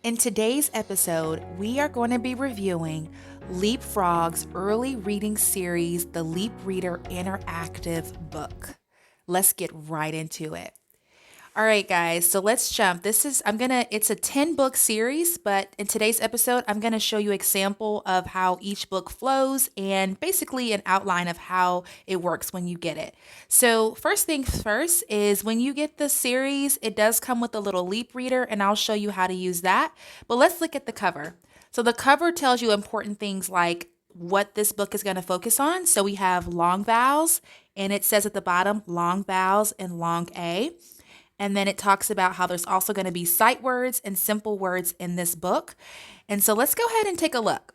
In today's episode, we are going to be reviewing Leapfrog's Early Reading Series, the Leap Reader Interactive Book. Let's get right into it. All right, guys, so let's jump. It's a 10 book series, but in today's episode, I'm going to show you an example of how each book flows and basically an outline of how it works when you get it. So, first things first is when you get the series, it does come with a little leap reader, and I'll show you how to use that. But let's look at the cover. So, the cover tells you important things like what this book is going to focus on. So, we have long vowels, and it says at the bottom, long vowels and long A. And then it talks about how there's also going to be sight words and simple words in this book. And so let's go ahead and take a look.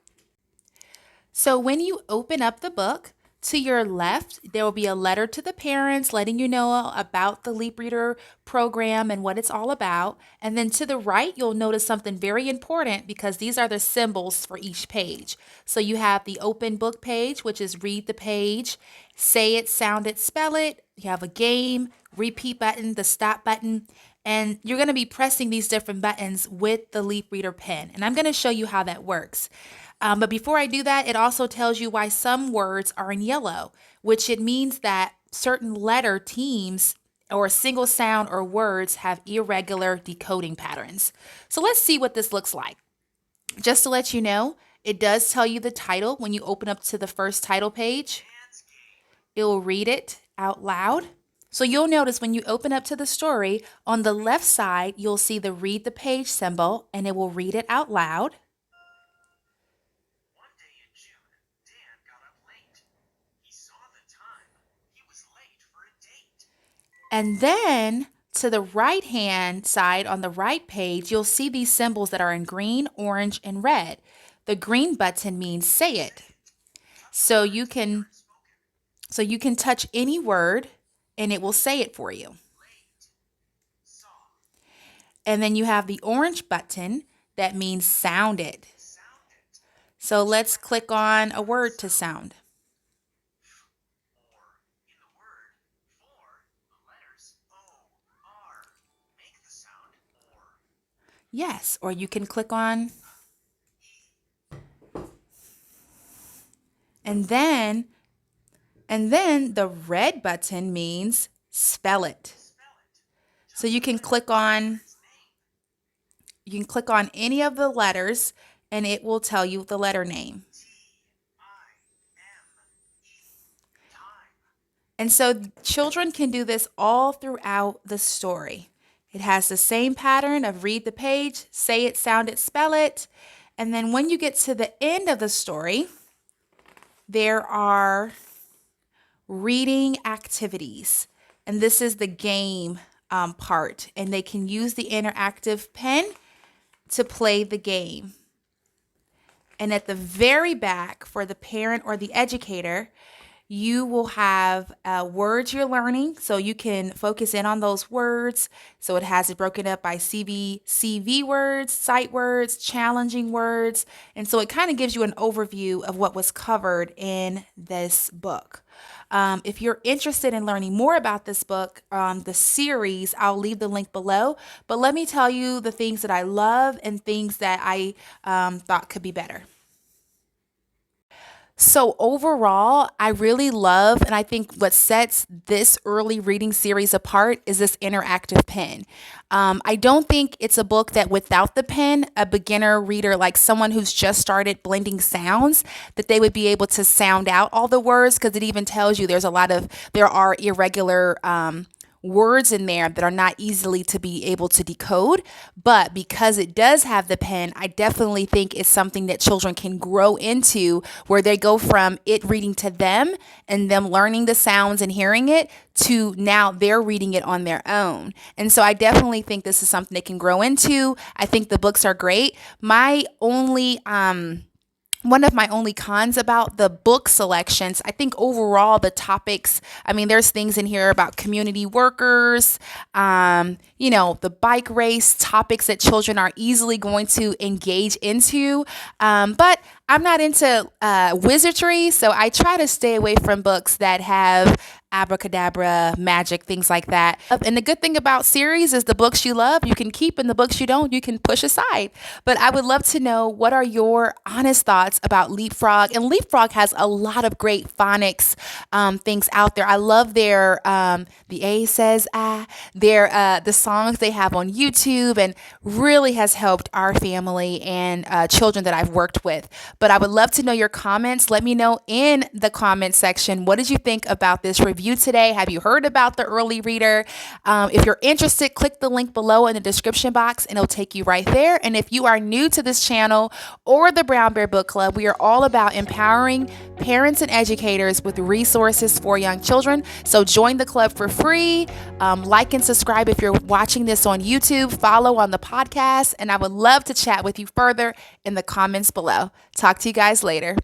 So when you open up the book, to your left, there will be a letter to the parents letting you know about the Leap Reader program and what it's all about. And then to the right, you'll notice something very important because these are the symbols for each page. So you have the open book page, which is read the page, say it, sound it, spell it. You have a game, repeat button, the stop button, and you're going to be pressing these different buttons with the Leap Reader pen. And I'm going to show you how that works. But before I do that, it also tells you why some words are in yellow, which it means that certain letter teams or single sound or words have irregular decoding patterns. So let's see what this looks like. Just to let you know, it does tell you the title when you open up to the first title page. It will read it out loud. So you'll notice when you open up to the story, on the left side, you'll see the read the page symbol and it will read it out loud. And then to the right-hand side on the right page, you'll see these symbols that are in green, orange, and red. The green button means say it. So you can touch any word and it will say it for you. And then you have the orange button that means sound it. So let's click on a word to sound. Yes, or you can click on. And then the red button means spell it. So you can click on any of the letters and it will tell you the letter name. And so children can do this all throughout the story. It has the same pattern of read the page, say it, sound it, spell it. And then when you get to the end of the story, there are reading activities. And this is the game part. And they can use the interactive pen to play the game. And at the very back, for the parent or the educator, you will have words you're learning, so you can focus in on those words. So it has it broken up by CV words, sight words, challenging words. And so it kind of gives you an overview of what was covered in this book. If you're interested in learning more about this book, the series, I'll leave the link below. But let me tell you the things that I love and things that I thought could be better. So overall, I really love, and I think what sets this early reading series apart is this interactive pen. I don't think it's a book that without the pen, a beginner reader, like someone who's just started blending sounds, that they would be able to sound out all the words, because it even tells you there are irregular words in there that are not easily to be able to decode. But because it does have the pen, I definitely think it's something that children can grow into, where they go from it reading to them and them learning the sounds and hearing it to now they're reading it on their own. And so I definitely think this is something they can grow into. I think the books are great. One of my only cons about the book selections, I think overall the topics, there's things in here about community workers, the bike race, topics that children are easily going to engage into. But I'm not into wizardry, so I try to stay away from books that have abracadabra, magic, things like that. And the good thing about series is the books you love, you can keep, and the books you don't, you can push aside. But I would love to know, what are your honest thoughts about Leapfrog? And Leapfrog has a lot of great phonics things out there. I love their the A says ah, their the songs they have on YouTube, and really has helped our family and children that I've worked with. But I would love to know your comments. Let me know in the comment section, what did you think about this review today? Have you heard about the early reader? If you're interested, click the link below in the description box and it'll take you right there. And if you are new to this channel or the Brown Bear Book Club, we are all about empowering parents and educators with resources for young children. So join the club for free. Like and subscribe if you're watching this on YouTube. Follow on the podcast. And I would love to chat with you further in the comments below. Talk to you guys later.